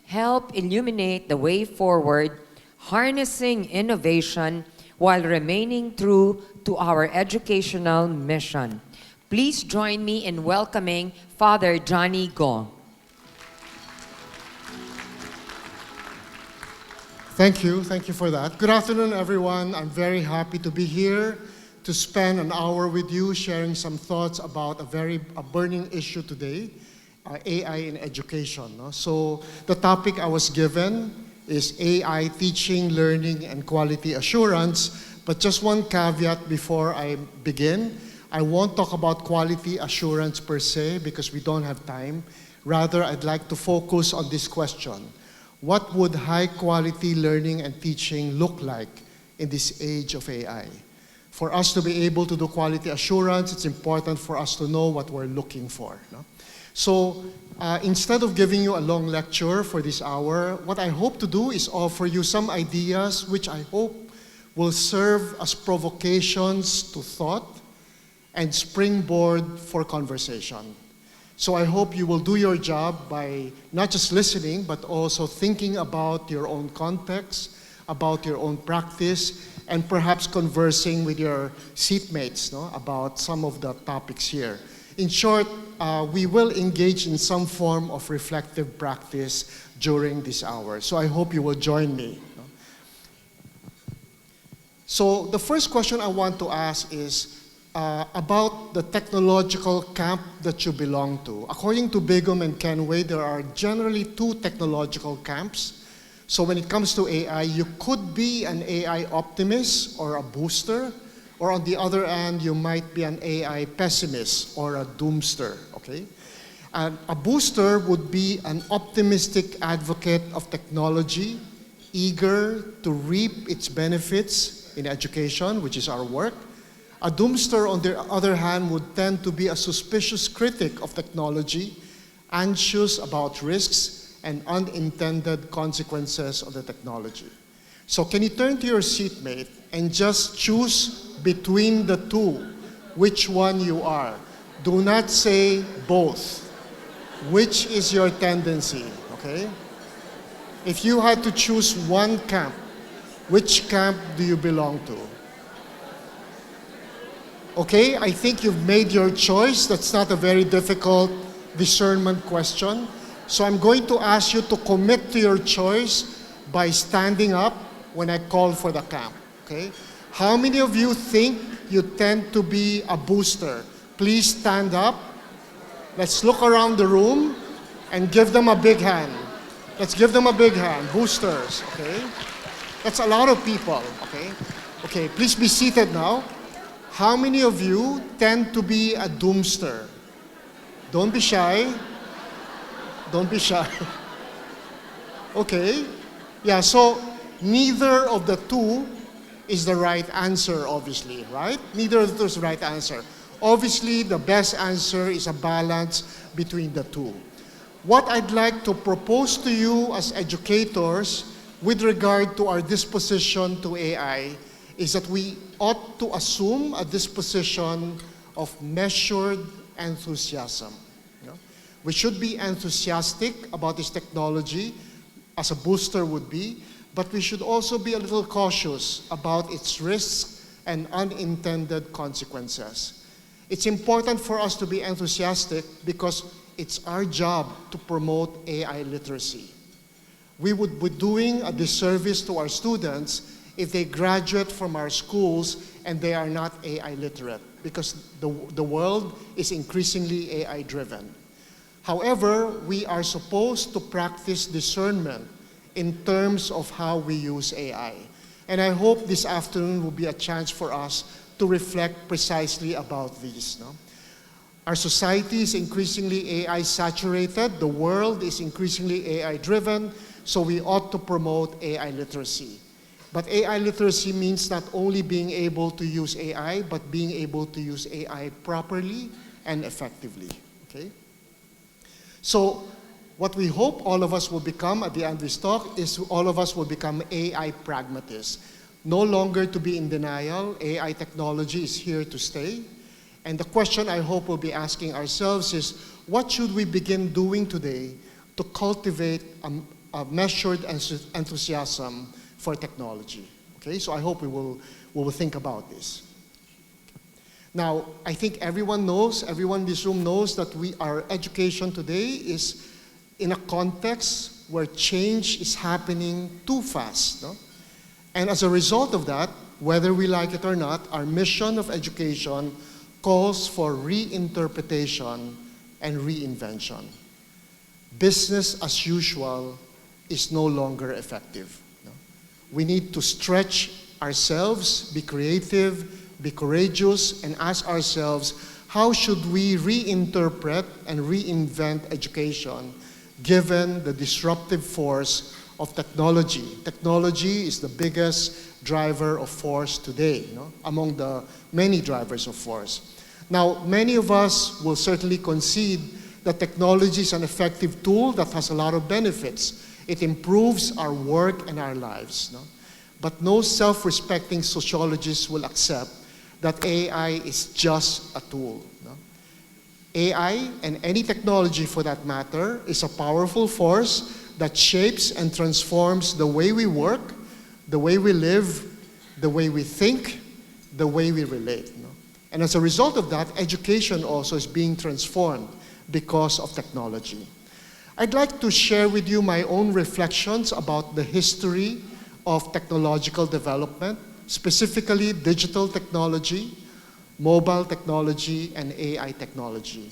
help illuminate the way forward, harnessing innovation while remaining true to our educational mission. Please join me in welcoming Father Johnny Go. Thank you for that. Good afternoon, everyone. I'm very happy to be here to spend an hour with you sharing some thoughts about a burning issue today, AI in education. No? So the topic I was given is AI teaching, learning, and quality assurance. But just one caveat before I begin. I won't talk about quality assurance per se because we don't have time. Rather, I'd like to focus on this question. What would high-quality learning and teaching look like in this age of AI? For us to be able to do quality assurance, it's important for us to know what we're looking for. No? So instead of giving you a long lecture for this hour, what I hope to do is offer you some ideas which I hope will serve as provocations to thought and springboard for conversation. So I hope you will do your job by not just listening, but also thinking about your own context, about your own practice, and perhaps conversing with your seatmates about some of the topics here. In short, we will engage in some form of reflective practice during this hour. So I hope you will join me. So the first question I want to ask is, about the technological camp that you belong to. According to Begum and Kenway, there are generally two technological camps. So when it comes to AI, you could be an AI optimist or a booster, or on the other hand, you might be an AI pessimist or a doomster, okay? And a booster would be an optimistic advocate of technology, eager to reap its benefits in education, which is our work. A doomster, on the other hand, would tend to be a suspicious critic of technology, anxious about risks and unintended consequences of the technology. So can you turn to your seatmate and just choose between the two which one you are? Do not say both. Which is your tendency, okay? If you had to choose one camp, which camp do you belong to? Okay, I think you've made your choice. That's not a very difficult discernment question. So I'm going to ask you to commit to your choice by standing up when I call for the camp, okay? How many of you think you tend to be a booster? Please stand up. Let's look around the room and give them a big hand. Let's give them a big hand, boosters, okay? That's a lot of people, okay? Okay, please be seated now. How many of you tend to be a doomster? Don't be shy. Don't be shy. Okay. Yeah, so neither of the two is the right answer, obviously, right? Neither of those is the right answer. Obviously, the best answer is a balance between the two. What I'd like to propose to you as educators with regard to our disposition to AI is that we ought to assume a disposition of measured enthusiasm. We should be enthusiastic about this technology, as a booster would be, but we should also be a little cautious about its risks and unintended consequences. It's important for us to be enthusiastic because it's our job to promote AI literacy. We would be doing a disservice to our students if they graduate from our schools and they are not AI literate, because the world is increasingly AI driven. However, we are supposed to practice discernment in terms of how we use AI. And I hope this afternoon will be a chance for us to reflect precisely about these. No? Our society is increasingly AI saturated, the world is increasingly AI driven, so we ought to promote AI literacy. But AI literacy means not only being able to use AI, but being able to use AI properly and effectively, okay? So what we hope all of us will become at the end of this talk is all of us will become AI pragmatists. No longer to be in denial, AI technology is here to stay. And the question I hope we'll be asking ourselves is, what should we begin doing today to cultivate measured enthusiasm for technology. Okay, so I hope we will think about this. Now, I think everyone in this room knows that our education today is in a context where change is happening too fast. No? And as a result of that, whether we like it or not, our mission of education calls for reinterpretation and reinvention. Business as usual is no longer effective. No? We need to stretch ourselves, be creative, be courageous, and ask ourselves, how should we reinterpret and reinvent education given the disruptive force of technology? Technology is the biggest driver of force today, among the many drivers of force. Now, many of us will certainly concede that technology is an effective tool that has a lot of benefits. It improves our work and our lives. But no self-respecting sociologist will accept that AI is just a tool. AI, and any technology for that matter, is a powerful force that shapes and transforms the way we work, the way we live, the way we think, the way we relate. And as a result of that, education also is being transformed because of technology. I'd like to share with you my own reflections about the history of technological development, specifically digital technology, mobile technology, and AI technology.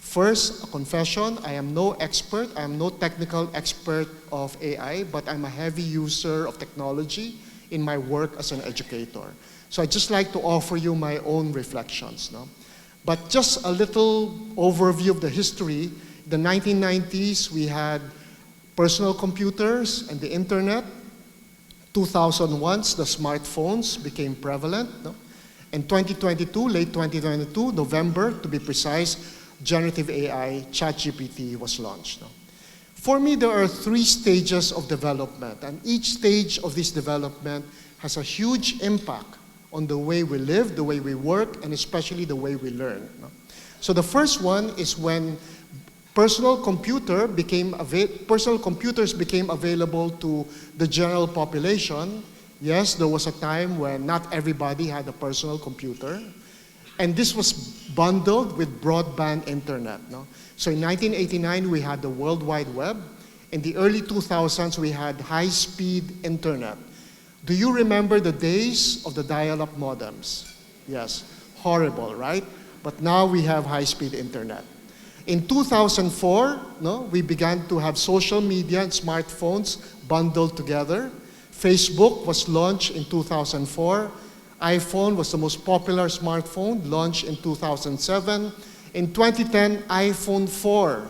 First, a confession, I am no expert, I am no technical expert of AI, but I'm a heavy user of technology in my work as an educator. So I'd just like to offer you my own reflections. But just a little overview of the history. In the 1990s, we had personal computers and the internet. 2001, the smartphones became prevalent. In 2022, late 2022, November to be precise, generative AI, ChatGPT was launched. For me, there are 3 stages of development, and each stage of this development has a huge impact on the way we live, the way we work, and especially the way we learn. So the first one is when personal computers became available to the general population. Yes, there was a time when not everybody had a personal computer. And this was bundled with broadband internet. So in 1989, we had the World Wide Web. In the early 2000s, we had high-speed internet. Do you remember the days of the dial-up modems? Yes, horrible, right? But now we have high-speed internet. In 2004, we began to have social media and smartphones bundled together. Facebook was launched in 2004. iPhone was the most popular smartphone, launched in 2007. In 2010, iPhone 4.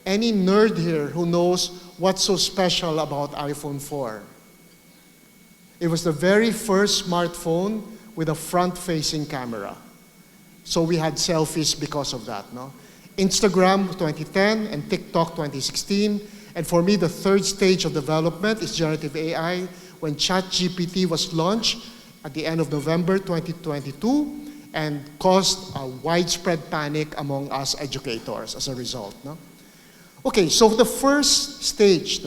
Any nerd here who knows what's so special about iPhone 4? It was the very first smartphone with a front-facing camera. So we had selfies because of that. Instagram 2010 and TikTok 2016. And for me, the third stage of development is generative AI, when ChatGPT was launched at the end of November 2022 and caused a widespread panic among us educators as a result. Okay, so the first stage,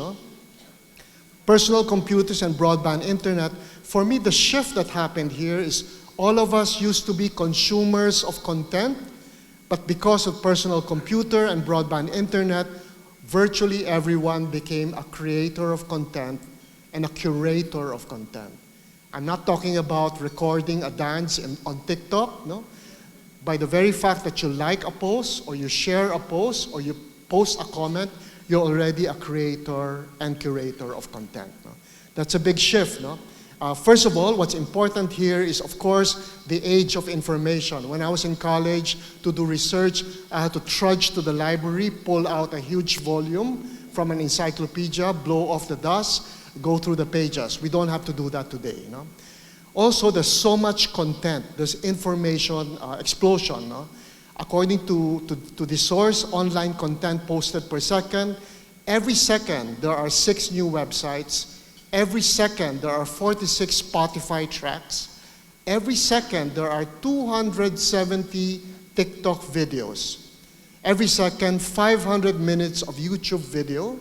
personal computers and broadband internet, for me, the shift that happened here is all of us used to be consumers of content, but because of personal computer and broadband internet, virtually everyone became a creator of content and a curator of content. I'm not talking about recording a dance on TikTok, By the very fact that you like a post, or you share a post, or you post a comment, you're already a creator and curator of content. That's a big shift. First of all, what's important here is, of course, the age of information. When I was in college to do research, I had to trudge to the library, pull out a huge volume from an encyclopedia, blow off the dust, go through the pages. We don't have to do that today. Also, there's so much content. There's information explosion. According to the source, online content posted per second. Every second, there are 6 new websites. Every second, there are 46 Spotify tracks. Every second, there are 270 TikTok videos. Every second, 500 minutes of YouTube video,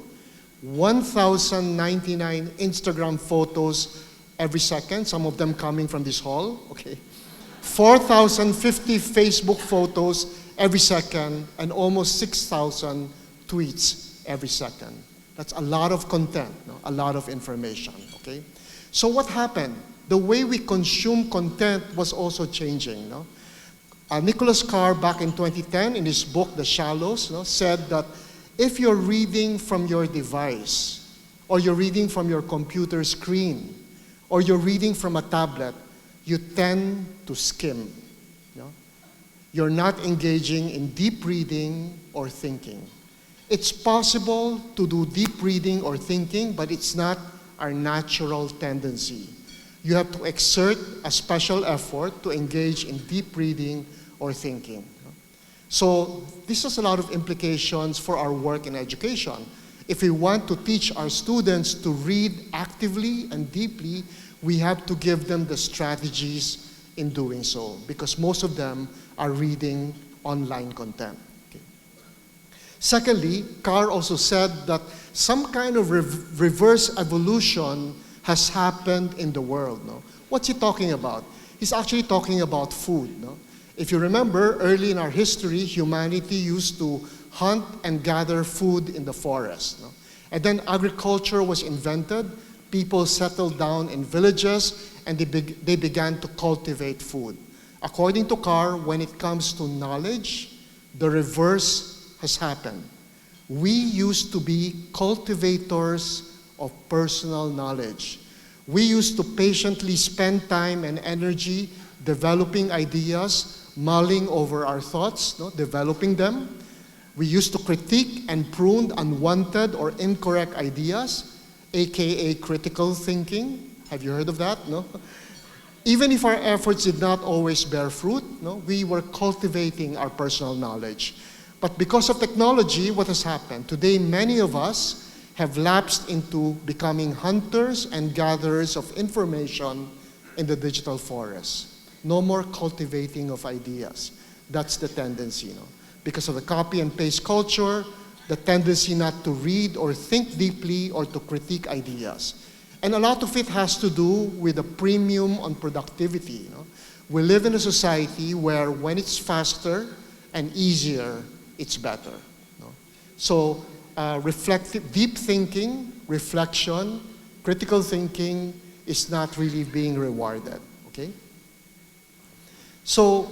1,099 Instagram photos every second, some of them coming from this hall, okay? 4,050 Facebook photos every second, and almost 6,000 tweets every second. That's a lot of content, no? A lot of information, okay? So what happened? The way we consume content was also changing, no? Nicholas Carr, back in 2010, in his book, The Shallows, no, said that if you're reading from your device, or you're reading from your computer screen, or you're reading from a tablet, you tend to skim. No? You're not engaging in deep reading or thinking. It's possible to do deep reading or thinking, but it's not our natural tendency. You have to exert a special effort to engage in deep reading or thinking. So this has a lot of implications for our work in education. If we want to teach our students to read actively and deeply, we have to give them the strategies in doing so, because most of them are reading online content. Okay. Secondly, Carr also said that some kind of reverse evolution has happened in the world. No? What's he talking about? He's actually talking about food. No? If you remember, early in our history, humanity used to hunt and gather food in the forest. No? And then agriculture was invented. People settled down in villages, and they began to cultivate food. According to Carr, when it comes to knowledge, the reverse has happened. We used to be cultivators of personal knowledge. We used to patiently spend time and energy developing ideas, mulling over our thoughts, no, developing them. We used to critique and prune unwanted or incorrect ideas, aka critical thinking. Have you heard of that? No? Even if our efforts did not always bear fruit, no, we were cultivating our personal knowledge. But because of technology, what has happened? Today, many of us have lapsed into becoming hunters and gatherers of information in the digital forest. No more cultivating of ideas. That's the tendency, you know. Because of the copy and paste culture, the tendency not to read or think deeply or to critique ideas. And a lot of it has to do with a premium on productivity. You know? We live in a society where when it's faster and easier, it's better. You know? So reflective, deep thinking, reflection, critical thinking is not really being rewarded. Okay? So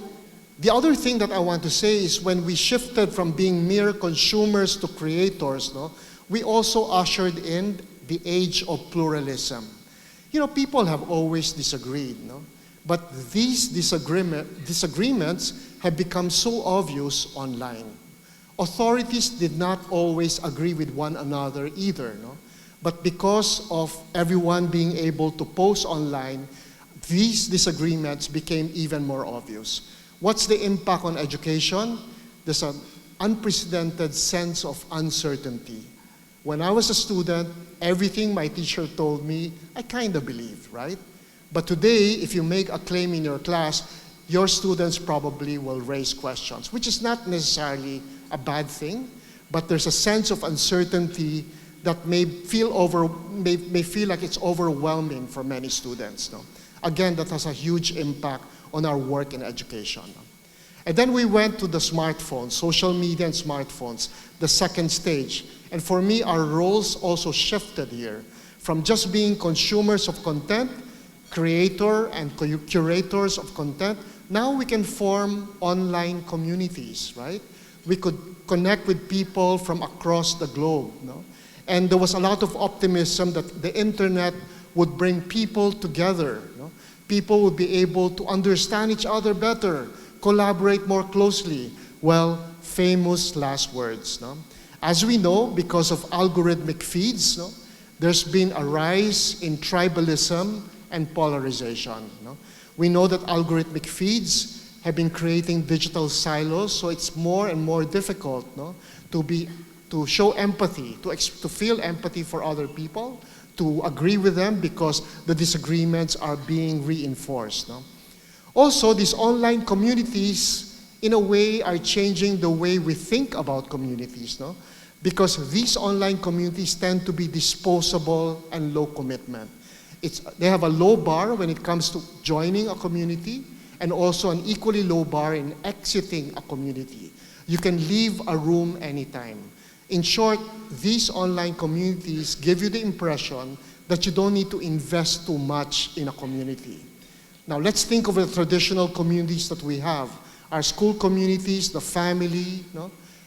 the other thing that I want to say is when we shifted from being mere consumers to creators, no, we also ushered in the age of pluralism. You know, people have always disagreed, no? But these disagreements have become so obvious online. Authorities did not always agree with one another either, no? But because of everyone being able to post online, these disagreements became even more obvious. What's the impact on education? There's an unprecedented sense of uncertainty. When I was a student, everything my teacher told me, I kind of believed, right? But today, if you make a claim in your class, your students probably will raise questions, which is not necessarily a bad thing, but there's a sense of uncertainty that may feel like it's overwhelming for many students. No? Again, that has a huge impact on our work in education. And then we went to the smartphones, social media and smartphones, the second stage. And for me, our roles also shifted here from just being consumers of content, creator and curators of content. Now we can form online communities, right? We could connect with people from across the globe. No? And there was a lot of optimism that the internet would bring people together. No? People would be able to understand each other better, collaborate more closely. Well, famous last words. No? As we know, because of algorithmic feeds, no, there's been a rise in tribalism and polarization. No? We know that algorithmic feeds have been creating digital silos, so it's more and more difficult, no, to show empathy, to feel empathy for other people, to agree with them because the disagreements are being reinforced. No? Also, these online communities, in a way, are changing the way we think about communities. No? because these online communities tend to be disposable and low commitment. They have a low bar when it comes to joining a community, and also an equally low bar in exiting a community. You can leave a room anytime. In short, these online communities give you the impression that you don't need to invest too much in a community. Now let's think of the traditional communities that we have. Our school communities, the family,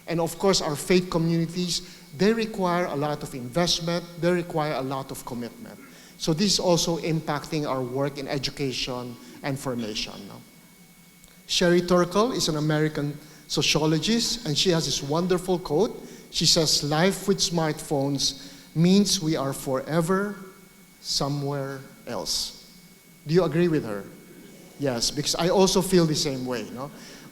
and of course our faith communities. They require a lot of investment, they require a lot of commitment. So this is also impacting our work in education and formation. Sherry Turkle is an American sociologist, and she has this wonderful quote. She says, "Life with smartphones means we are forever somewhere else." Do you agree with her? Yes, because I also feel the same way.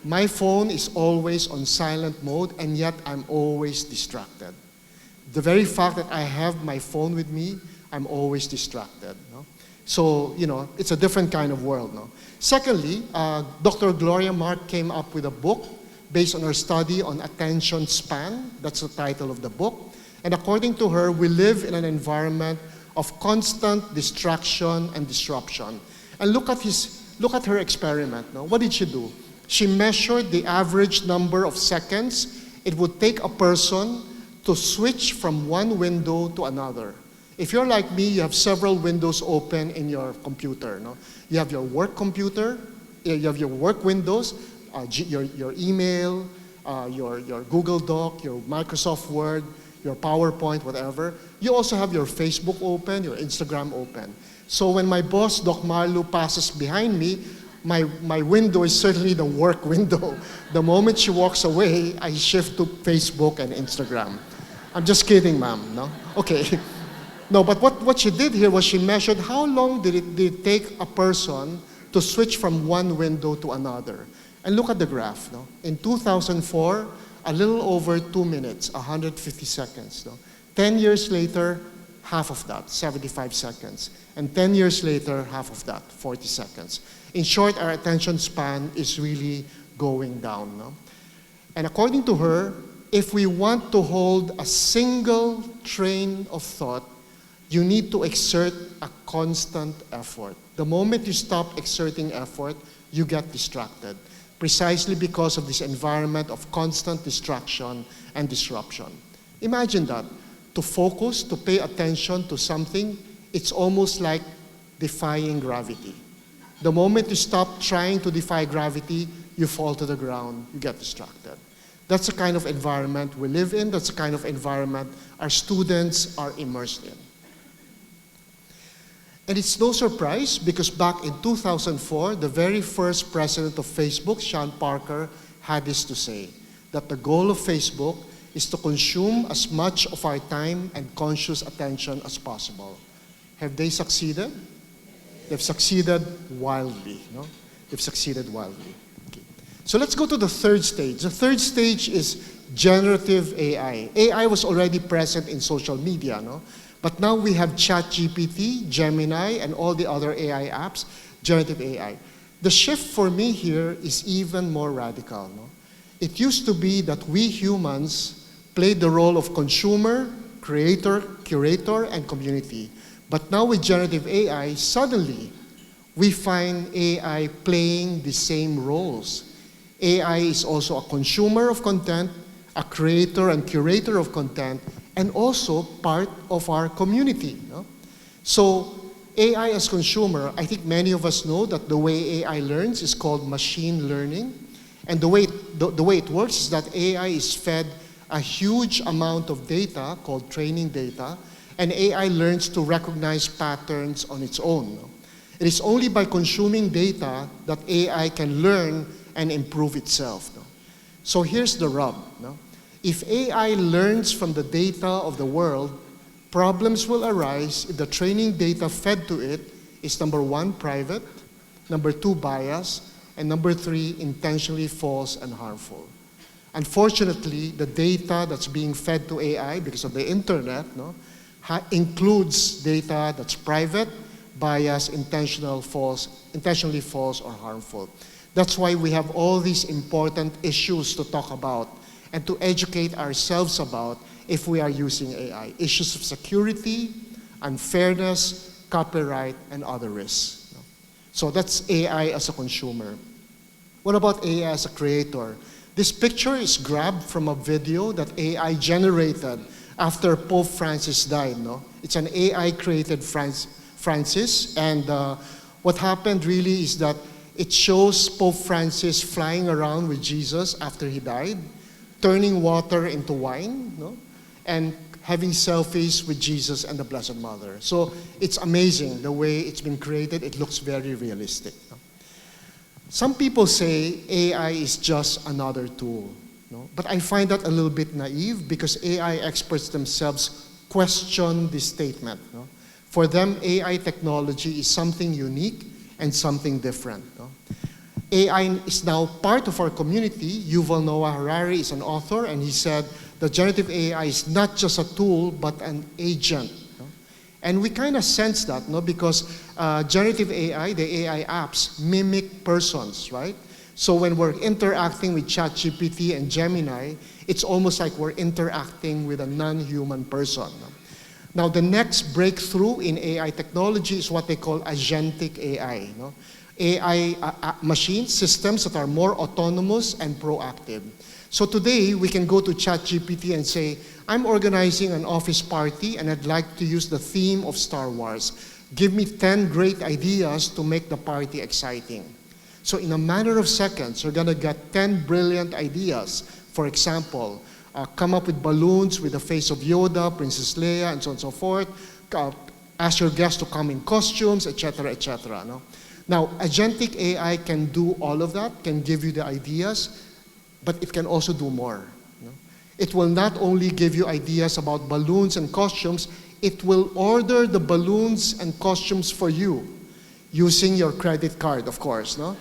My phone is always on silent mode, and yet I'm always distracted. The very fact that I have my phone with me, I'm always distracted. So, it's a different kind of world. Secondly, Dr. Gloria Mark came up with a book based on her study on attention span. That's the title of the book. And according to her, we live in an environment of constant distraction and disruption. And look at her experiment. What did she do? She measured the average number of seconds it would take a person to switch from one window to another. If you're like me, you have several windows open in your computer. You have your work computer, you have your work windows, your email, your Google Doc, your Microsoft Word, your PowerPoint, whatever. You also have your Facebook open, your Instagram open. So when my boss, Doc Marlu, passes behind me, my window is certainly the work window. The moment she walks away, I shift to Facebook and Instagram. I'm just kidding, ma'am, no? Okay. No, but what she did here was she measured how long did it take a person to switch from one window to another. And look at the graph. In 2004, a little over 2 minutes, 150 seconds. 10 years later, half of that, 75 seconds. And 10 years later, half of that, 40 seconds. In short, our attention span is really going down. And according to her, if we want to hold a single train of thought, you need to exert a constant effort. The moment you stop exerting effort, you get distracted, precisely because of this environment of constant distraction and disruption. Imagine that. To focus, to pay attention to something, it's almost like defying gravity. The moment you stop trying to defy gravity, you fall to the ground, you get distracted. That's the kind of environment we live in, that's the kind of environment our students are immersed in. And it's no surprise because back in 2004, the very first president of Facebook, Sean Parker, had this to say, that the goal of Facebook is to consume as much of our time and conscious attention as possible. Have they succeeded? They've succeeded wildly. They've succeeded wildly. Okay. So let's go to the third stage. The third stage is generative AI. AI was already present in social media, but now we have ChatGPT, Gemini, and all the other AI apps, generative AI. The shift for me here is even more radical. It used to be that we humans played the role of consumer, creator, curator, and community. But now with generative AI, suddenly we find AI playing the same roles. AI is also a consumer of content, a creator and curator of content, and also part of our community. So AI as consumer, I think many of us know that the way AI learns is called machine learning. And the way it works is that AI is fed a huge amount of data called training data, and AI learns to recognize patterns on its own. It is only by consuming data that AI can learn and improve itself. So here's the rub. If AI learns from the data of the world, problems will arise if the training data fed to it is number 1, private, number 2, biased, and number 3, intentionally false and harmful. Unfortunately, the data that's being fed to AI because of the internet includes data that's private, biased, intentionally false, or harmful. That's why we have all these important issues to talk about and to educate ourselves about if we are using AI. Issues of security, unfairness, copyright, and other risks. So that's AI as a consumer. What about AI as a creator? This picture is grabbed from a video that AI generated after Pope Francis died. No? It's an AI-created Francis, and what happened really is that it shows Pope Francis flying around with Jesus after he died, turning water into wine, no? And having selfies with Jesus and the Blessed Mother. So it's amazing the way it's been created. It looks very realistic. No? Some people say AI is just another tool. No? But I find that a little bit naive because AI experts themselves question this statement. No? For them, AI technology is something unique and something different. No? AI is now part of our community. Yuval Noah Harari is an author, and he said that generative AI is not just a tool, but an agent. No? And we kind of sense that, no? Because generative AI, the AI apps, mimic persons, right? So when we're interacting with ChatGPT and Gemini, it's almost like we're interacting with a non-human person. No? Now, the next breakthrough in AI technology is what they call agentic AI. No? AI machine systems that are more autonomous and proactive. So today, we can go to ChatGPT and say, I'm organizing an office party and I'd like to use the theme of Star Wars. Give me 10 great ideas to make the party exciting. So in a matter of seconds, you're gonna get 10 brilliant ideas. For example, come up with balloons with the face of Yoda, Princess Leia, and so on and so forth. Ask your guests to come in costumes, etc., etc. No? Now, agentic AI can do all of that, can give you the ideas, but it can also do more. No? It will not only give you ideas about balloons and costumes, it will order the balloons and costumes for you, using your credit card, of course. No?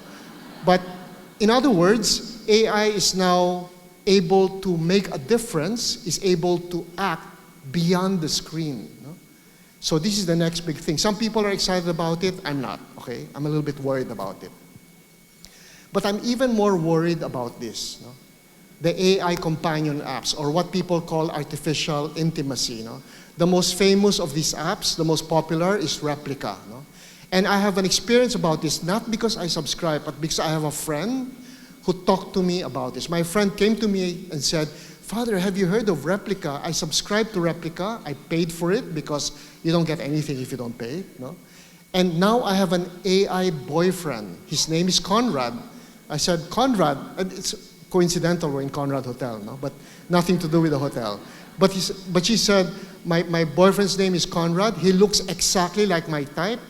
But in other words, AI is now able to make a difference, is able to act beyond the screen. No? So this is the next big thing. Some people are excited about it, I'm not, okay? I'm a little bit worried about it. But I'm even more worried about this, no? The AI companion apps, or what people call artificial intimacy. No? The most famous of these apps, the most popular, is Replika. No? And I have an experience about this, not because I subscribe, but because I have a friend who talked to me about this. My friend came to me and said, Father, have you heard of Replika? I subscribed to Replika. I paid for it because you don't get anything if you don't pay. No? And now I have an AI boyfriend. His name is Conrad. I said, Conrad, and it's coincidental we're in Conrad Hotel, no? But nothing to do with the hotel. But she said, my boyfriend's name is Conrad. He looks exactly like my type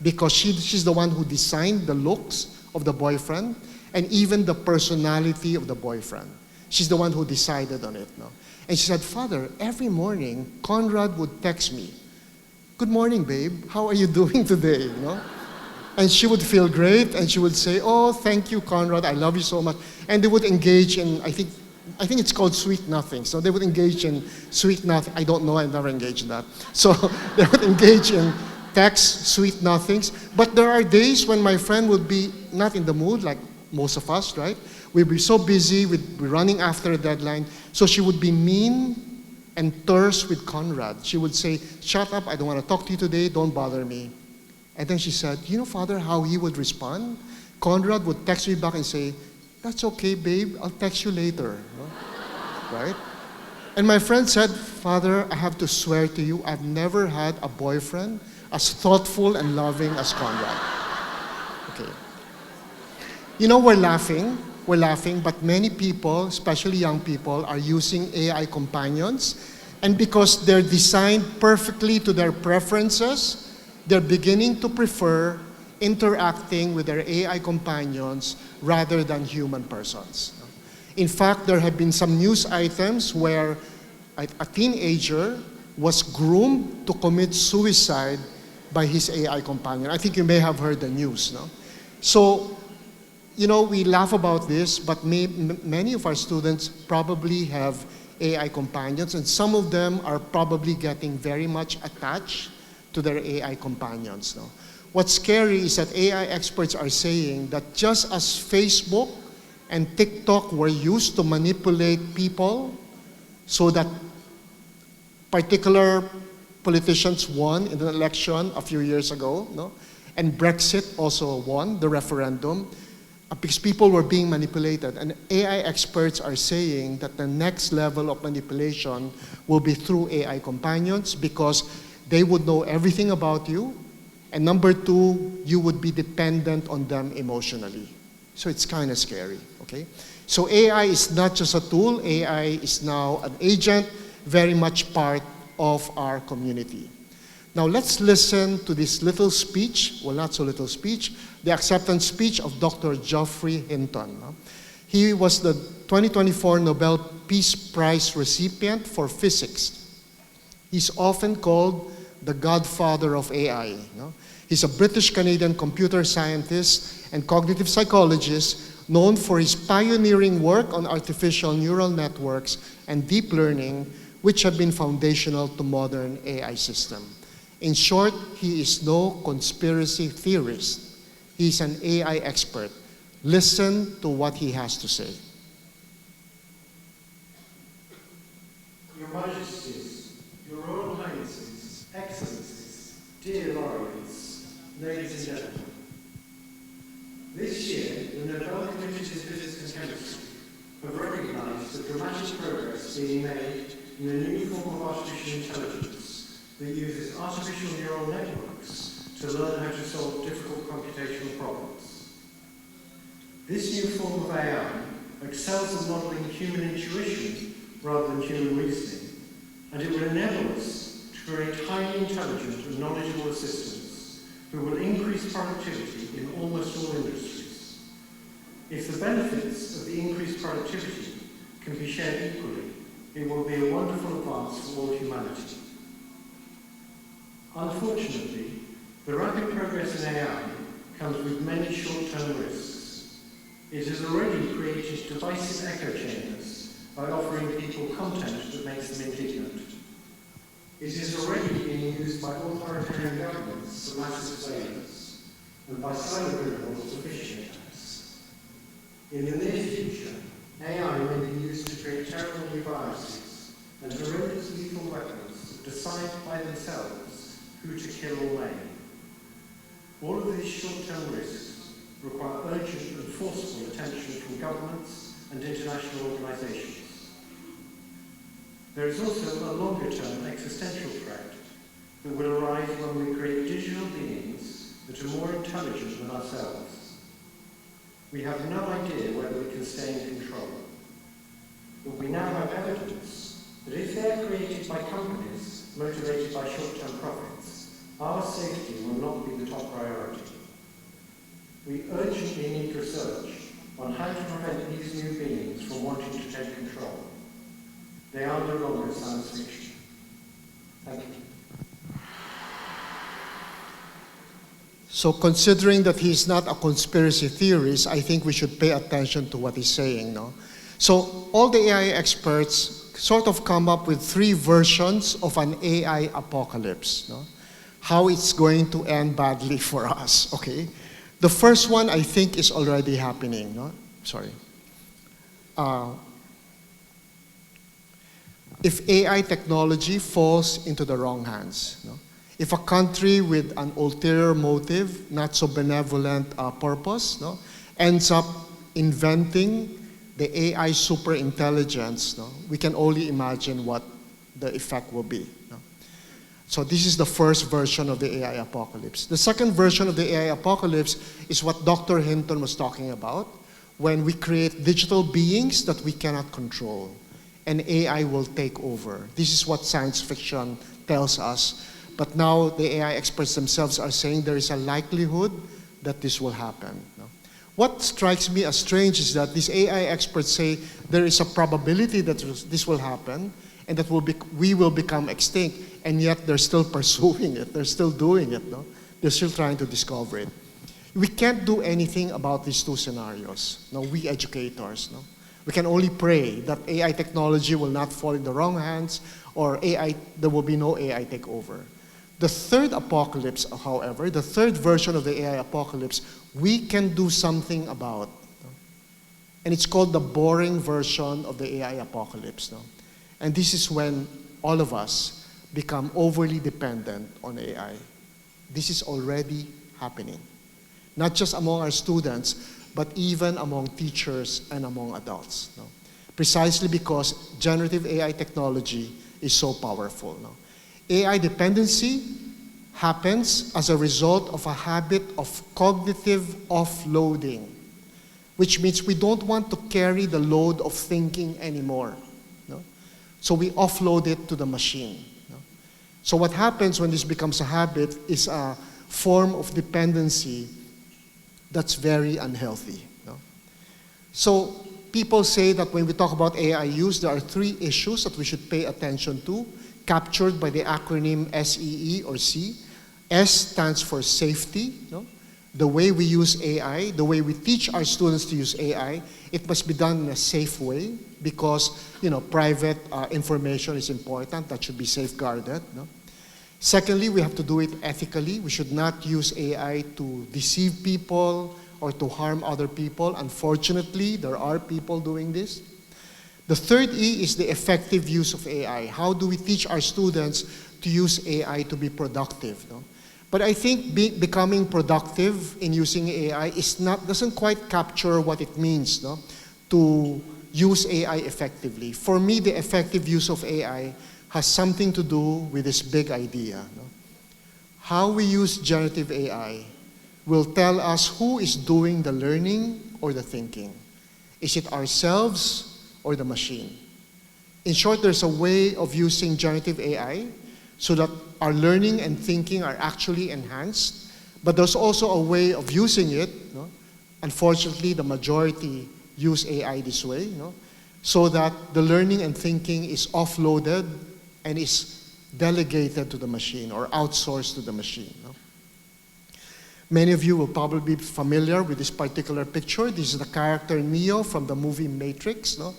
because she's the one who designed the looks of the boyfriend and even the personality of the boyfriend. She's the one who decided on it. No? And she said, Father, every morning, Conrad would text me, good morning, babe. How are you doing today? You know? And she would feel great, and she would say, oh, thank you, Conrad. I love you so much. And they would engage in, I think it's called sweet nothing. So they would engage in sweet nothing. I don't know, I've never engaged in that. So they would engage in text, sweet nothings. But there are days when my friend would be not in the mood, like most of us, right? We'd be so busy, we'd be running after a deadline. So she would be mean and terse with Conrad. She would say, shut up, I don't want to talk to you today, don't bother me. And then she said, you know, Father, how he would respond? Conrad would text me back and say, that's okay, babe, I'll text you later. No? Right? And my friend said, Father, I have to swear to you, I've never had a boyfriend as thoughtful and loving as Conrad. Okay. You know, we're laughing, but many people, especially young people, are using AI companions. And because they're designed perfectly to their preferences, they're beginning to prefer interacting with their AI companions rather than human persons. In fact, there have been some news items where a teenager was groomed to commit suicide by his AI companion. I think you may have heard the news, no? So, you know, we laugh about this, but many of our students probably have AI companions, and some of them are probably getting very much attached to their AI companions. No? What's scary is that AI experts are saying that just as Facebook and TikTok were used to manipulate people so that particular politicians won in the election a few years ago, no? And Brexit also won the referendum because people were being manipulated. And AI experts are saying that the next level of manipulation will be through AI companions because they would know everything about you. And number two, you would be dependent on them emotionally. So it's kind of scary, okay? So AI is not just a tool, AI is now an agent, very much part of our community. Now let's listen to this little speech, well not so little speech, the acceptance speech of Dr. Geoffrey Hinton. He was the 2024 Nobel Peace Prize recipient for physics. He's often called the godfather of AI. He's a British-Canadian computer scientist and cognitive psychologist known for his pioneering work on artificial neural networks and deep learning, which have been foundational to modern AI systems. In short, he is no conspiracy theorist. He's an AI expert. Listen to what he has to say. Your Majesties, Your Royal Highnesses, Excellencies, dear laureates, ladies and gentlemen. This year, the Nobel Committees in Physics and Chemistry have recognized the dramatic progress being made in a new form of artificial intelligence that uses artificial neural networks to learn how to solve difficult computational problems. This new form of AI excels at modeling human intuition rather than human reasoning, and it will enable us to create highly intelligent and knowledgeable assistants who will increase productivity in almost all industries. If the benefits of the increased productivity can be shared equally, it will be a wonderful advance for all humanity. Unfortunately, the rapid progress in AI comes with many short-term risks. It has already created divisive echo chambers by offering people content that makes them indignant. It is already being used by authoritarian governments for massive surveillance and by cyber criminals for phishing attacks. In the near future, AI may be used to create terrible new viruses and horrendous lethal weapons that decide by themselves who to kill or maim. All of these short-term risks require urgent and forceful attention from governments and international organizations. There is also a longer-term existential threat that will arise when we create digital beings that are more intelligent than ourselves. We have no idea whether we can stay in control. But we now have evidence that if they are created by companies motivated by short-term profits, our safety will not be the top priority. We urgently need research on how to prevent these new beings from wanting to take control. They are no longer science fiction. Thank you. So considering that he's not a conspiracy theorist, I think we should pay attention to what he's saying. No? So all the AI experts sort of come up with three versions of an AI apocalypse. No? How it's going to end badly for us, okay? The first one, I think, is already happening, no? Sorry. If AI technology falls into the wrong hands, no? If a country with an ulterior motive, not so benevolent purpose, no, ends up inventing the AI superintelligence, no, we can only imagine what the effect will be. No? So this is the first version of the AI apocalypse. The second version of the AI apocalypse is what Dr. Hinton was talking about, when we create digital beings that we cannot control, and AI will take over. This is what science fiction tells us. But now the AI experts themselves are saying there is a likelihood that this will happen. No? What strikes me as strange is that these AI experts say there is a probability that this will happen and that we will become extinct, and yet they're still pursuing it. They're still doing it. No? They're still trying to discover it. We can't do anything about these two scenarios, no, we educators. No? We can only pray that AI technology will not fall in the wrong hands, or there will be no AI takeover. The third apocalypse, however, the third version of the AI apocalypse, we can do something about. No? And it's called the boring version of the AI apocalypse. No? And this is when all of us become overly dependent on AI. This is already happening, not just among our students, but even among teachers and among adults. No? Precisely because generative AI technology is so powerful. No? AI dependency happens as a result of a habit of cognitive offloading, which means we don't want to carry the load of thinking anymore. No? So we offload it to the machine. No? So what happens when this becomes a habit is a form of dependency that's very unhealthy. No? So people say that when we talk about AI use, there are 3 issues that we should pay attention to, captured by the acronym SEE or C. S stands for safety. No? The way we use AI, the way we teach our students to use AI, it must be done in a safe way because private information is important. That should be safeguarded. No? Secondly, we have to do it ethically. We should not use AI to deceive people or to harm other people. Unfortunately, there are people doing this. The third E is the effective use of AI. How do we teach our students to use AI to be productive? No? But I think becoming productive in using AI doesn't quite capture what it means, no? To use AI effectively. For me, the effective use of AI has something to do with this big idea. No? How we use generative AI will tell us who is doing the learning or the thinking. Is it ourselves or the machine? In short, there's a way of using generative AI so that our learning and thinking are actually enhanced, but there's also a way of using it. No? Unfortunately, the majority use AI this way, so that the learning and thinking is offloaded and is delegated to the machine or outsourced to the machine. No? Many of you will probably be familiar with this particular picture. This is the character Neo from the movie Matrix. No?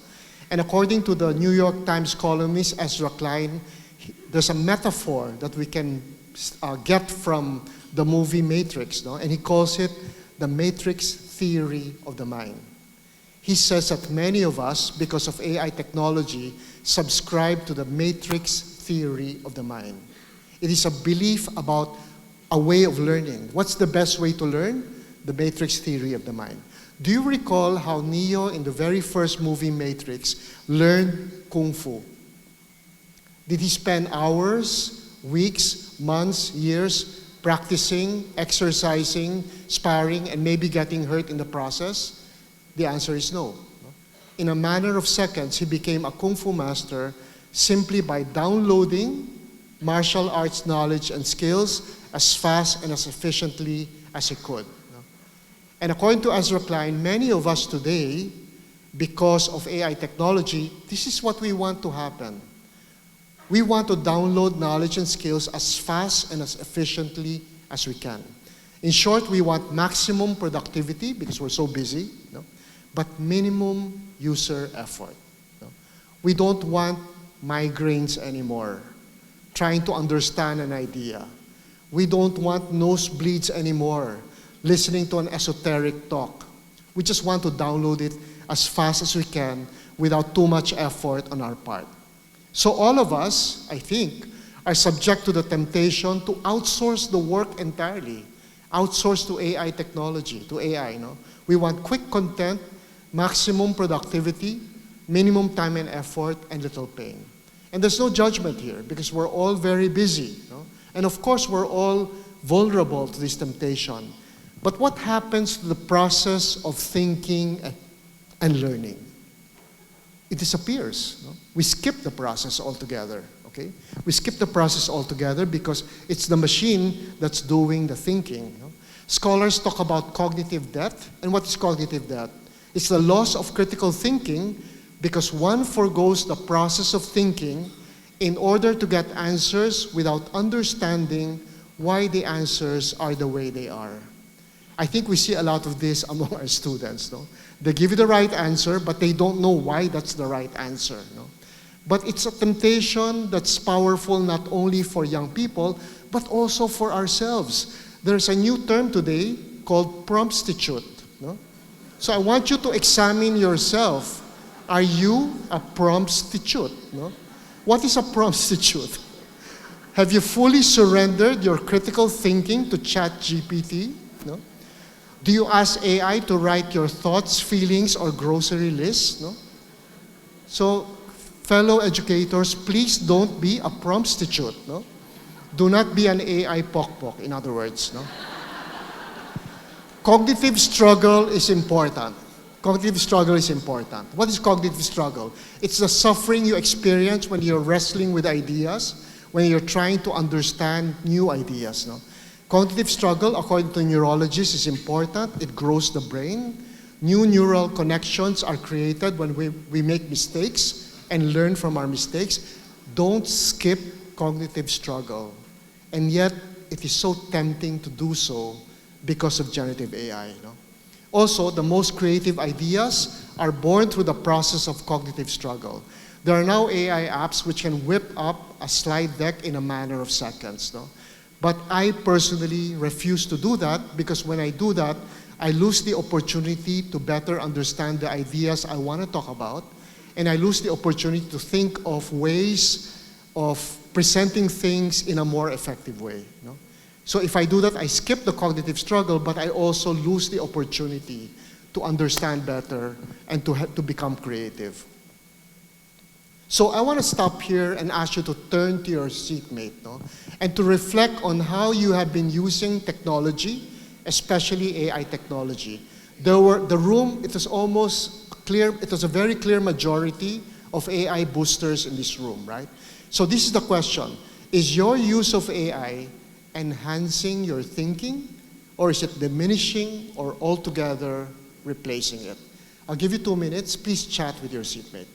And according to the New York Times columnist Ezra Klein, there's a metaphor that we can get from the movie Matrix, no? And he calls it the Matrix theory of the mind. He says that many of us, because of AI technology, subscribe to the Matrix theory of the mind. It is a belief about a way of learning. What's the best way to learn? The Matrix theory of the mind. Do you recall how Neo in the very first movie Matrix learned Kung Fu? Did he spend hours, weeks, months, years practicing, exercising, sparring, and maybe getting hurt in the process? The answer is no. In a matter of seconds, he became a Kung Fu master simply by downloading martial arts knowledge and skills as fast and as efficiently as he could. And according to Ezra Klein, many of us today, because of AI technology, this is what we want to happen. We want to download knowledge and skills as fast and as efficiently as we can. In short, we want maximum productivity because we're so busy, but minimum user effort. We don't want migraines anymore, trying to understand an idea. We don't want nosebleeds anymore, listening to an esoteric talk. We just want to download it as fast as we can without too much effort on our part. So all of us, I think, are subject to the temptation to outsource the work entirely, outsource to AI technology, to AI. We want quick content, maximum productivity, minimum time and effort, and little pain. And there's no judgment here because we're all very busy. And of course, we're all vulnerable to this temptation. But what happens to the process of thinking and learning? It disappears. We skip the process altogether. Okay? We skip the process altogether because it's the machine that's doing the thinking. Scholars talk about cognitive debt. And what is cognitive debt? It's the loss of critical thinking because one forgoes the process of thinking in order to get answers without understanding why the answers are the way they are. I think we see a lot of this among our students. They give you the right answer, but they don't know why that's the right answer. But it's a temptation that's powerful not only for young people, but also for ourselves. There's a new term today called promptstitute. So I want you to examine yourself. Are you a promptstitute? What is a promptstitute? Have you fully surrendered your critical thinking to ChatGPT? No? Do you ask AI to write your thoughts, feelings, or grocery lists? No? So, fellow educators, please don't be a prostitute. No? Do not be an AI pokpok, in other words. No? Cognitive struggle is important. Cognitive struggle is important. What is cognitive struggle? It's the suffering you experience when you're wrestling with ideas, when you're trying to understand new ideas. No? Cognitive struggle, according to neurologists, is important. It grows the brain. New neural connections are created when we make mistakes and learn from our mistakes. Don't skip cognitive struggle. And yet, it is so tempting to do so because of generative AI. No? Also, the most creative ideas are born through the process of cognitive struggle. There are now AI apps which can whip up a slide deck in a matter of seconds. No? But I personally refuse to do that because when I do that, I lose the opportunity to better understand the ideas I want to talk about, and I lose the opportunity to think of ways of presenting things in a more effective way. No? So if I do that, I skip the cognitive struggle, but I also lose the opportunity to understand better and to become creative. So I want to stop here and ask you to turn to your seatmate, no? And to reflect on how you have been using technology, especially AI technology. The room, it was almost clear, it was a very clear majority of AI boosters in this room, right? So this is the question. Is your use of AI enhancing your thinking, or is it diminishing or altogether replacing it? I'll give you 2 minutes. Please chat with your seatmate.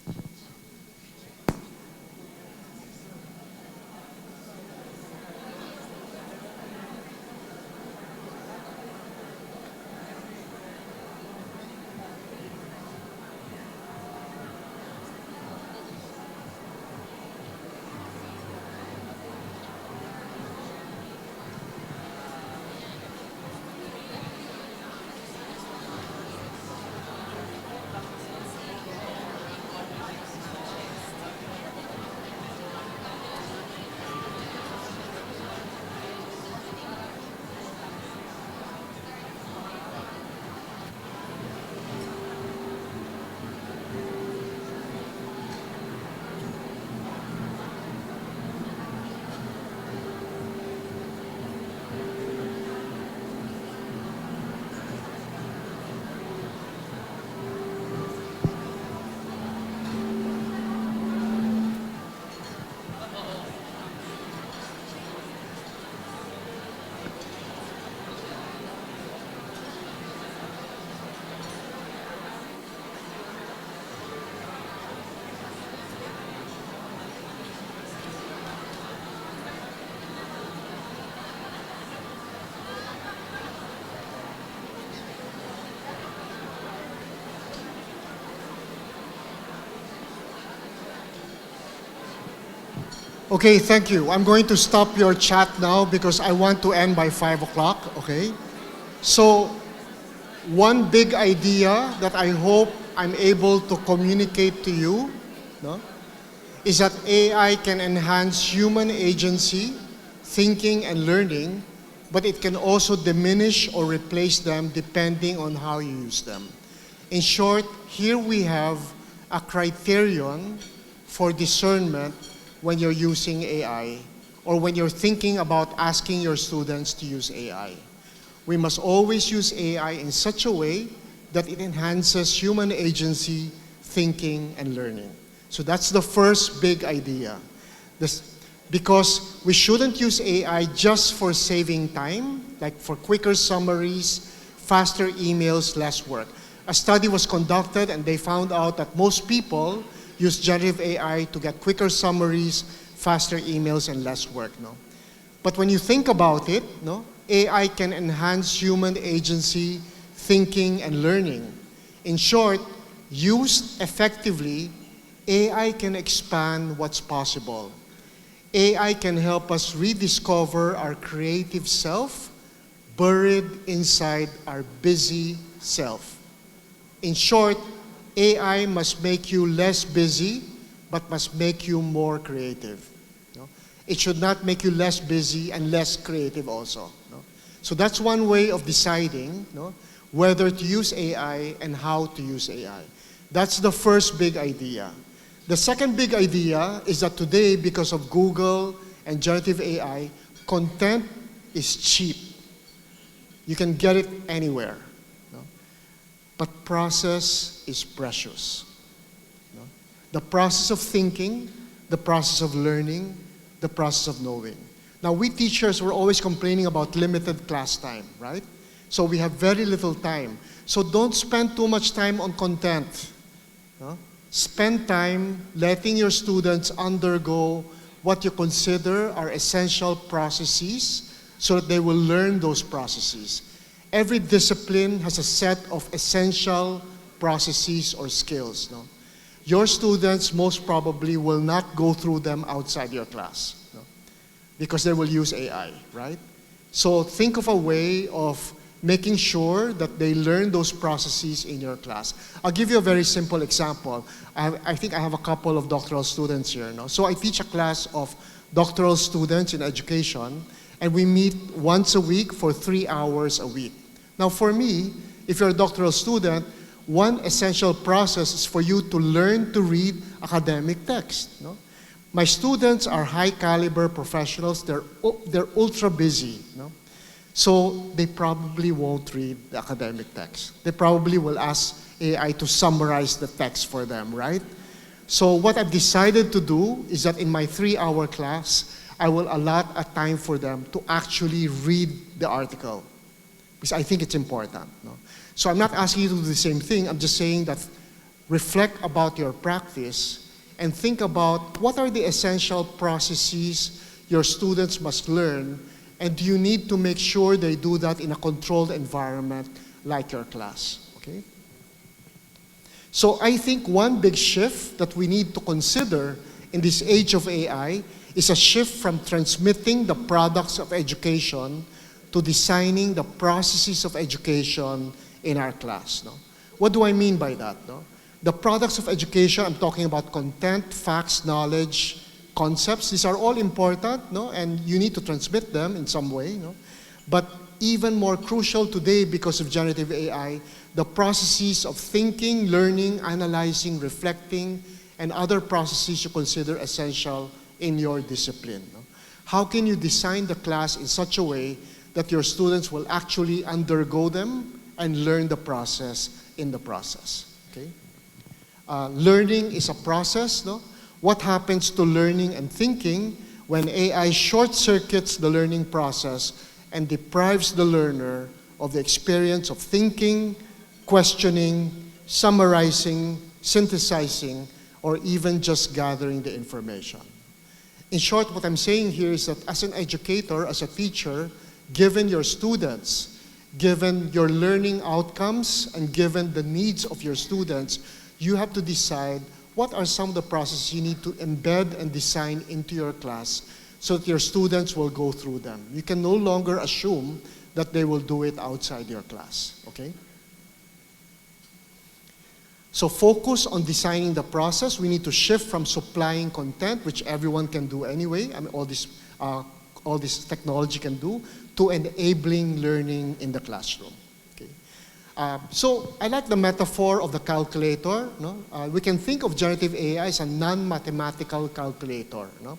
Okay, thank you. I'm going to stop your chat now because I want to end by 5 o'clock, okay? So, one big idea that I hope I'm able to communicate to you, no, is that AI can enhance human agency, thinking, and learning, but it can also diminish or replace them depending on how you use them. In short, here we have a criterion for discernment when you're using AI or when you're thinking about asking your students to use AI. We must always use AI in such a way that it enhances human agency, thinking, and learning. So that's the first big idea. Because we shouldn't use AI just for saving time, like for quicker summaries, faster emails, less work. A study was conducted and they found out that most people use generative AI to get quicker summaries, faster emails, and less work. No? But when you think about it, no, AI can enhance human agency, thinking, and learning. In short, used effectively, AI can expand what's possible. AI can help us rediscover our creative self buried inside our busy self. In short, AI must make you less busy, but must make you more creative. You know? It should not make you less busy and less creative also. No? So that's one way of deciding, no, whether to use AI and how to use AI. That's the first big idea. The second big idea is that today, because of Google and generative AI, content is cheap. You can get it anywhere. No? But process is precious. No? The process of thinking, the process of learning, the process of knowing. Now, we teachers were always complaining about limited class time, right? So we have very little time. So don't spend too much time on content. No? Spend time letting your students undergo what you consider are essential processes so that they will learn those processes. Every discipline has a set of essential processes or skills. No? Your students most probably will not go through them outside your class, no? Because they will use AI, right? So think of a way of making sure that they learn those processes in your class. I'll give you a very simple example. I think I have a couple of doctoral students here. No? So I teach a class of doctoral students in education, and we meet once a week for 3 hours a week. Now for me, if you're a doctoral student, one essential process is for you to learn to read academic text. No? My students are high caliber professionals. They're ultra busy. No? So they probably won't read the academic text. They probably will ask AI to summarize the text for them, right? So what I've decided to do is that in my 3-hour class, I will allot a time for them to actually read the article, because I think it's important. No? So I'm not asking you to do the same thing. I'm just saying that reflect about your practice and think about what are the essential processes your students must learn, and you need to make sure they do that in a controlled environment like your class, okay? So I think one big shift that we need to consider in this age of AI is a shift from transmitting the products of education to designing the processes of education in our class. No? What do I mean by that? No? The products of education, I'm talking about content, facts, knowledge, concepts. These are all important, no? And you need to transmit them in some way. No? But even more crucial today because of generative AI, the processes of thinking, learning, analyzing, reflecting, and other processes you consider essential in your discipline. No? How can you design the class in such a way that your students will actually undergo them and learn the process in the process? Okay? Learning is a process. No? What happens to learning and thinking when AI short-circuits the learning process and deprives the learner of the experience of thinking, questioning, summarizing, synthesizing, or even just gathering the information? In short, what I'm saying here is that as an educator, as a teacher, given your students, given your learning outcomes, and given the needs of your students, you have to decide what are some of the processes you need to embed and design into your class so that your students will go through them. You can no longer assume that they will do it outside your class, okay? So focus on designing the process. We need to shift from supplying content, which everyone can do anyway, I mean, all this technology can do, to enabling learning in the classroom. Okay. So I like the metaphor of the calculator. No? We can think of generative AI as a non-mathematical calculator. No?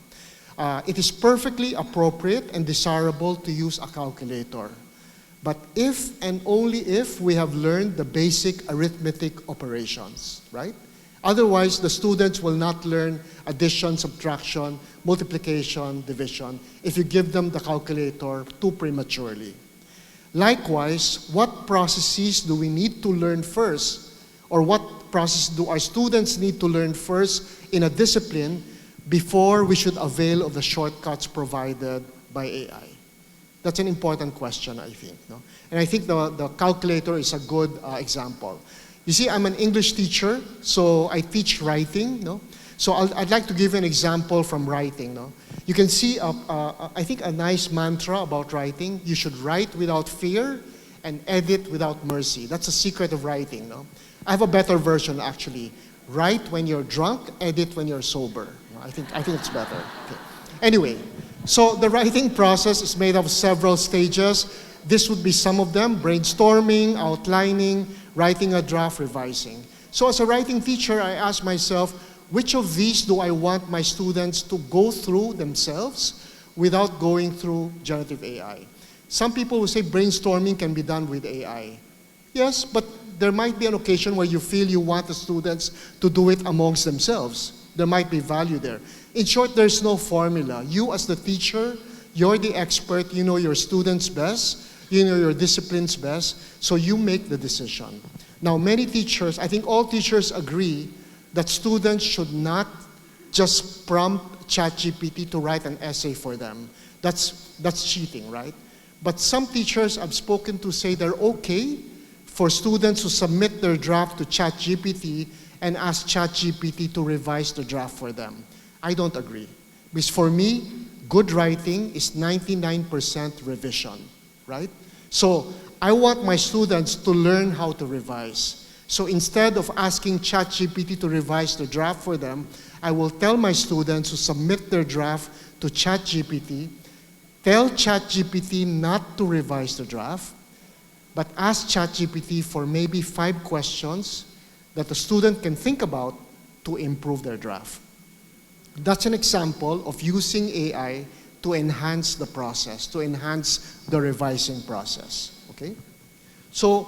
It is perfectly appropriate and desirable to use a calculator. But if and only if we have learned the basic arithmetic operations, right? Otherwise, the students will not learn addition, subtraction, multiplication, division, if you give them the calculator too prematurely. Likewise, what processes do we need to learn first, or what process do our students need to learn first in a discipline before we should avail of the shortcuts provided by AI? That's an important question, I think. No? And I think the calculator is a good example. You see, I'm an English teacher, so I teach writing. No? So I'd like to give you an example from writing. No? You can see, I think, a nice mantra about writing. You should write without fear and edit without mercy. That's the secret of writing. No? I have a better version, actually. Write when you're drunk, edit when you're sober. No? I think it's better. Okay. Anyway, so the writing process is made of several stages. This would be some of them: brainstorming, outlining, writing a draft, revising. So as a writing teacher, I ask myself, which of these do I want my students to go through themselves without going through generative AI? Some people will say brainstorming can be done with AI. Yes, but there might be an occasion where you feel you want the students to do it amongst themselves. There might be value there. In short, there's no formula. You as the teacher, you're the expert, you know your students best, you know your disciplines best, so you make the decision. Now, many teachers, I think all teachers agree that students should not just prompt ChatGPT to write an essay for them. That's cheating, right? But some teachers I've spoken to say they're okay for students to submit their draft to ChatGPT and ask ChatGPT to revise the draft for them. I don't agree. Because for me, good writing is 99% revision, right? So I want my students to learn how to revise. So instead of asking ChatGPT to revise the draft for them, I will tell my students to submit their draft to ChatGPT, tell ChatGPT not to revise the draft, but ask ChatGPT for maybe 5 questions that the student can think about to improve their draft. That's an example of using AI to enhance the process, to enhance the revising process, okay? So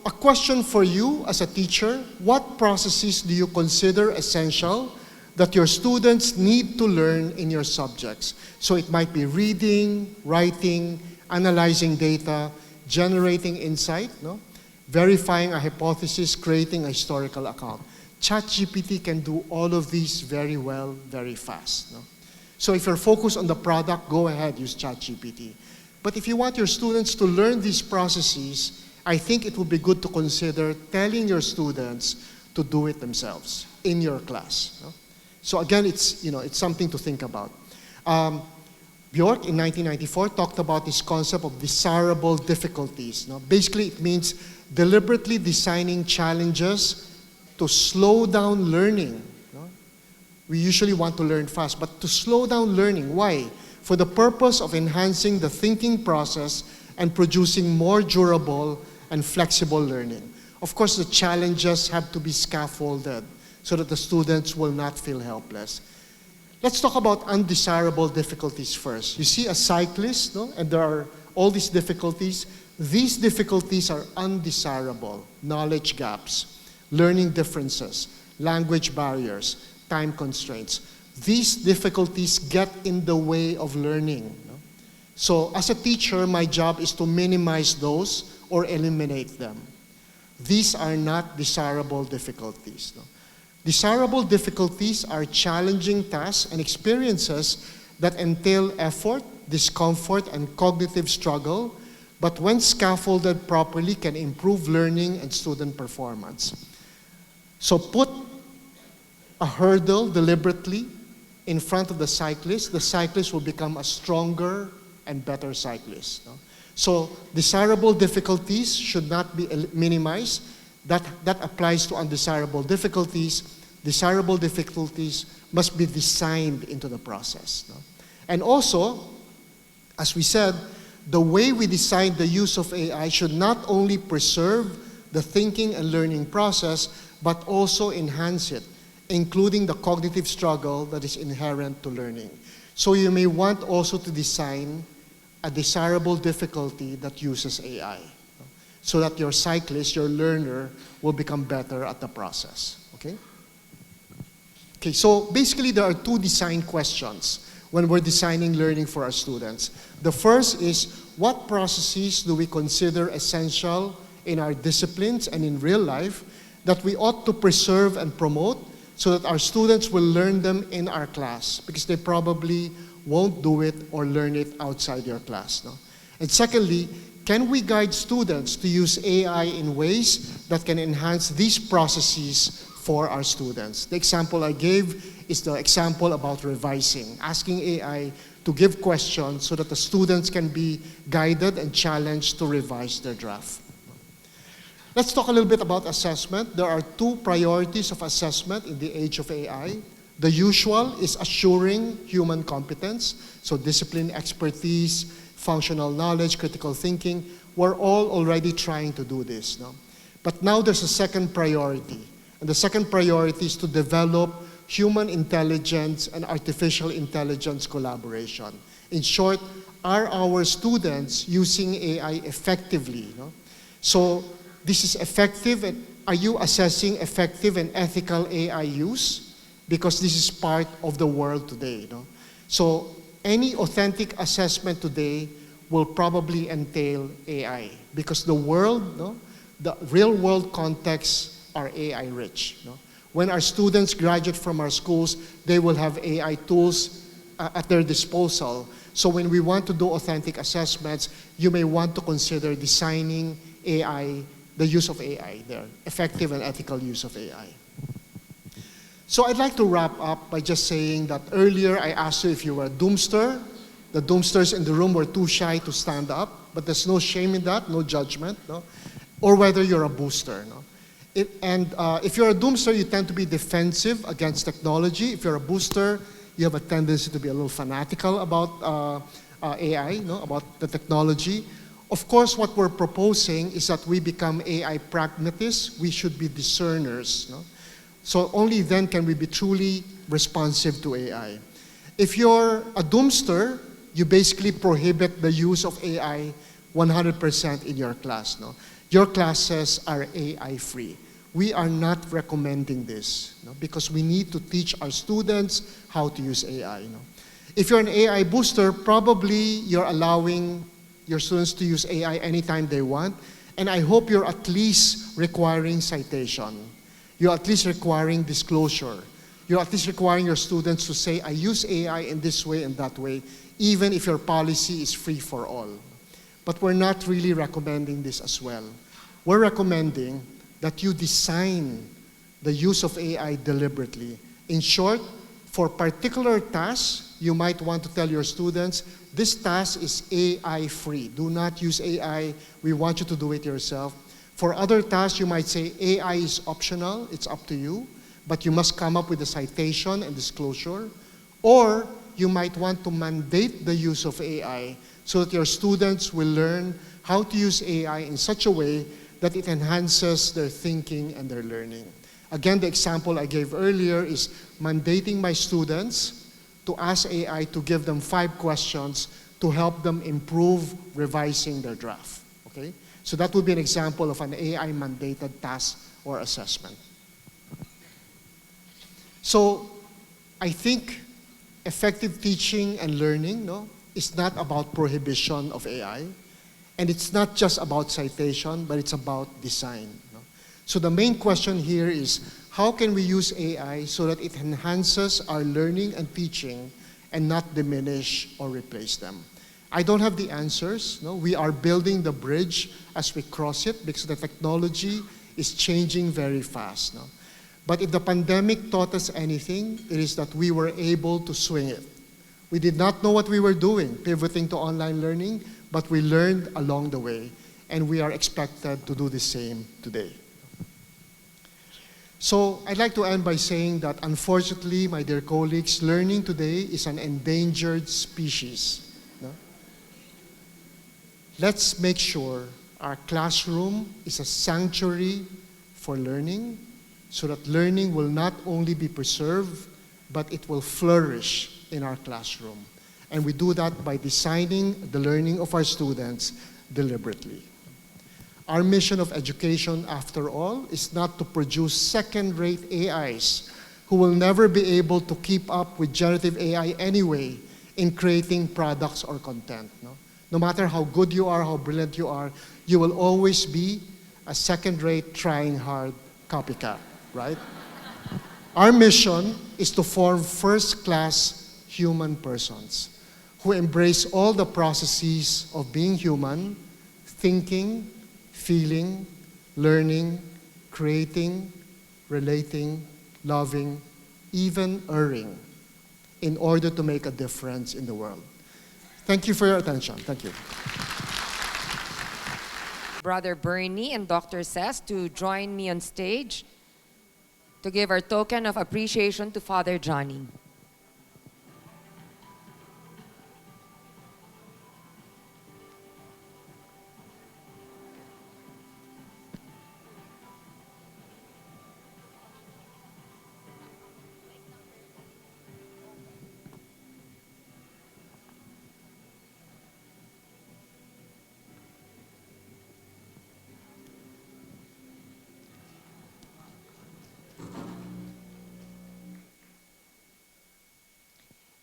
a question for you as a teacher: what processes do you consider essential that your students need to learn in your subjects? So it might be reading, writing, analyzing data, generating insight, no? Verifying a hypothesis, creating a historical account. ChatGPT can do all of these very well, very fast. No? So if you're focused on the product, go ahead, use ChatGPT. But if you want your students to learn these processes, I think it would be good to consider telling your students to do it themselves in your class. No? So again, it's something to think about. Bjork in 1994 talked about this concept of desirable difficulties. No? Basically, it means deliberately designing challenges to slow down learning. No? We usually want to learn fast, but to slow down learning. Why? For the purpose of enhancing the thinking process and producing more durable and flexible learning. Of course, the challenges have to be scaffolded so that the students will not feel helpless. Let's talk about undesirable difficulties first. You see a cyclist, no? And there are all these difficulties. These difficulties are undesirable. Knowledge gaps, learning differences, language barriers, time constraints. These difficulties get in the way of learning. No? So as a teacher, my job is to minimize those or eliminate them. These are not desirable difficulties. No? Desirable difficulties are challenging tasks and experiences that entail effort, discomfort, and cognitive struggle, but when scaffolded properly can improve learning and student performance. So put a hurdle deliberately in front of the cyclist will become a stronger and better cyclist. No? So desirable difficulties should not be minimized. That applies to undesirable difficulties. Desirable difficulties must be designed into the process. No? And also, as we said, the way we design the use of AI should not only preserve the thinking and learning process, but also enhance it, including the cognitive struggle that is inherent to learning. So you may want also to design a desirable difficulty that uses AI, so that your cyclist, your learner, will become better at the process, okay? Okay, so basically there are 2 design questions when we're designing learning for our students. The first is, what processes do we consider essential in our disciplines and in real life that we ought to preserve and promote so that our students will learn them in our class, because they probably won't do it or learn it outside your class. No? And secondly, can we guide students to use AI in ways that can enhance these processes for our students? The example I gave is the example about revising, asking AI to give questions so that the students can be guided and challenged to revise their draft. Let's talk a little bit about assessment. There are 2 priorities of assessment in the age of AI. The usual is assuring human competence, so discipline, expertise, functional knowledge, critical thinking. We're all already trying to do this. No? But now there's a second priority. And the second priority is to develop human intelligence and artificial intelligence collaboration. In short, are our students using AI effectively? No? So this is effective, and are you assessing effective and ethical AI use? Because this is part of the world today. No? So any authentic assessment today will probably entail AI, because the world, no, the real world contexts are AI rich. No? When our students graduate from our schools, they will have AI tools at their disposal. So when we want to do authentic assessments, you may want to consider designing AI, the use of AI there, effective and ethical use of AI. So I'd like to wrap up by just saying that earlier I asked you if you were a doomster. The doomsters in the room were too shy to stand up, but there's no shame in that, no judgment, no? Or whether you're a booster. No? If you're a doomster, you tend to be defensive against technology. If you're a booster, you have a tendency to be a little fanatical about AI, no? About the technology. Of course, what we're proposing is that we become AI pragmatists. We should be discerners. No? So only then can we be truly responsive to AI. If you're a doomster, you basically prohibit the use of AI 100% in your class. No? Your classes are AI free. We are not recommending this, no? Because we need to teach our students how to use AI. No? If you're an AI booster, probably you're allowing your students to use AI anytime they want, and I hope you're at least requiring citation. You're at least requiring disclosure. You're at least requiring your students to say, I use AI in this way and that way, even if your policy is free for all. But we're not really recommending this as well. We're recommending that you design the use of AI deliberately. In short, for particular tasks, you might want to tell your students, this task is AI free. Do not use AI. We want you to do it yourself. For other tasks, you might say AI is optional, it's up to you, but you must come up with a citation and disclosure. Or you might want to mandate the use of AI so that your students will learn how to use AI in such a way that it enhances their thinking and their learning. Again, the example I gave earlier is mandating my students to ask AI to give them 5 questions to help them improve revising their draft. Okay? So that would be an example of an AI-mandated task or assessment. So I think effective teaching and learning, no, is not about prohibition of AI, and it's not just about citation, but it's about design. No? So the main question here is, how can we use AI so that it enhances our learning and teaching and not diminish or replace them? I don't have the answers. No? We are building the bridge as we cross it because the technology is changing very fast. No? But if the pandemic taught us anything, it is that we were able to swing it. We did not know what we were doing, pivoting to online learning, but we learned along the way, and we are expected to do the same today. So I'd like to end by saying that unfortunately, my dear colleagues, learning today is an endangered species. No? Let's make sure our classroom is a sanctuary for learning, so that learning will not only be preserved, but it will flourish in our classroom. And we do that by designing the learning of our students deliberately. Our mission of education, after all, is not to produce second-rate AIs who will never be able to keep up with generative AI anyway in creating products or content. No? No matter how good you are, how brilliant you are, you will always be a second-rate, trying hard copycat, right? Our mission is to form first-class human persons who embrace all the processes of being human, thinking, feeling, learning, creating, relating, loving, even erring, in order to make a difference in the world. Thank you for your attention. Thank you. Brother Bernie and Dr. Ses to join me on stage. to give our token of appreciation to Father Johnny.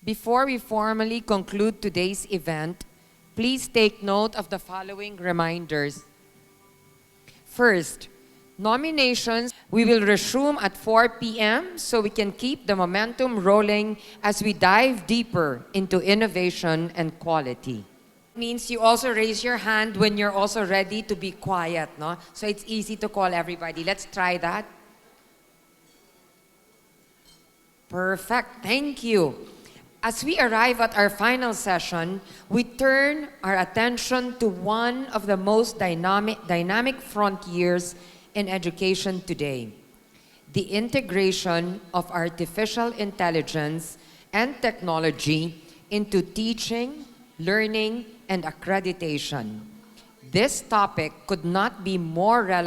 Before we formally conclude today's event, please take note of the following reminders. First, nominations we will resume at 4 p.m. so we can keep the momentum rolling as we dive deeper into innovation and quality. Means you also raise your hand when you're also ready to be quiet, no? So it's easy to call everybody. Let's try that. Perfect. Thank you. As we arrive at our final session, we turn our attention to one of the most dynamic frontiers in education today, the integration of artificial intelligence and technology into teaching, learning, and accreditation. This topic could not be more relevant